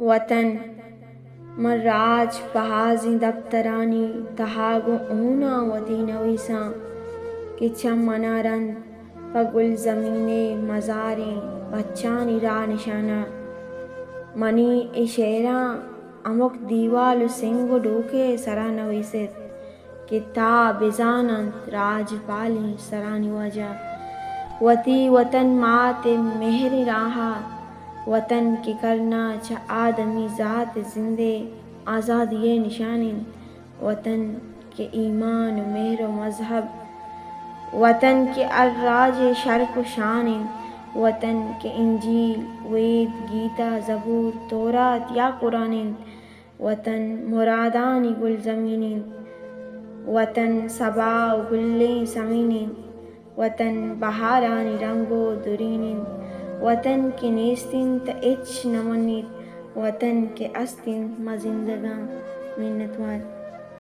وطن من راج بہازیں دفترانی تہاگو اونا وطی نویساں کہ چم منارند پگل زمینے مزاریں بچانی راہ نشانہ منی ای شعراں ہموک دیوال و سنگ و ڈوکے سرا نویسیت کہ تا بزانند راج پالیں سرانی وجہ وطی وطن ماتے مہر راہا وطن کے کرنا چا آدمی ذات زندے آزادی نشانین وطن کے ایمان و مہر و مذہب وطن کے الراج شرف و شانین وطن کے انجیل وید گیتا زبور تورات یا قرآنین وطن مرادانی گل زمینین وطن صبا و گلیں سمینین وطن بہارانی رنگ و درینین وطن کے نیستین تا اچ نہ منیت وطن کے استین ما زندگاں منت وار